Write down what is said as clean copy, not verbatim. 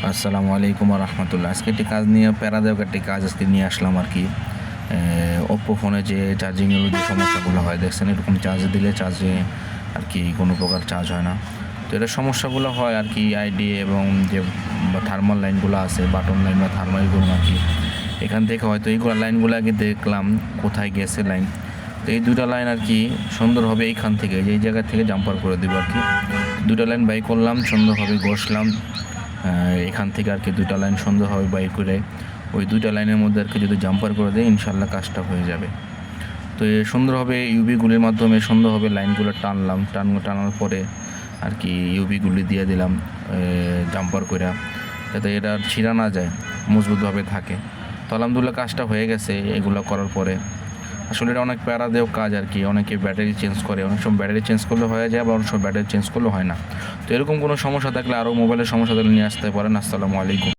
আসসালামু আলাইকুম রহমতুল্লাহ। আজকে একটি কাজ নিয়ে প্যারাদায়ক একটি কাজ আজকে নিয়ে আসলাম আর কি। ওপ্পো ফোনে যে চার্জিংয়ের যে সমস্যাগুলো হয় দেখছেন, এরকম চার্জ দিলে চার্জে আর কি কোনো প্রকার চার্জ হয় না। তো এটা সমস্যাগুলো হয় আর কি আইডি এবং যে থার্মাল লাইনগুলো আছে, বাটন লাইন বা থার্মালগুলো আর কি, এখান থেকে হয়তো এইগুলো লাইনগুলো আগে দেখলাম কোথায় গেছে লাইন। তো এই দুটা লাইন আর কি সুন্দরভাবে এইখান থেকে এই জায়গা থেকে জাম্পার করে দেবো আর কি। দুটা লাইন বাই করলাম, সুন্দরভাবে ঘষলাম এখান থেকে আর কি। দুটা লাইন সুন্দরভাবে বাই করে ওই দুইটা লাইনের মধ্যে আর কি যদি জাম্পার করে দেয় ইনশাল্লাহ কাজটা হয়ে যাবে। তো সুন্দরভাবে ইউবিগুলির মাধ্যমে সুন্দরভাবে লাইনগুলো টানার পরে আর কি ইউবিগুলি দিয়ে দিলাম জাম্পার করে, যাতে এটা ছিঁড়া না যায়, মজবুতভাবে থাকে। তো আলহামদুলিল্লাহ কাজটা হয়ে গেছে এগুলো করার পরে। আসলে এটা অনেক প্যারাদায়ক কাজ আর কি। অনেকে ব্যাটারি চেঞ্জ করে, অনেক সময় ব্যাটারি চেঞ্জ করলে হয়ে যায়, আবার অনেক সময় ব্যাটারি চেঞ্জ করলে হয় না। তো এরকম কোনো সমস্যা থাকলে, আরও মোবাইলের সমস্যা থাকলে নিয়ে আসতে পারেন। আসসালামু আলাইকুম।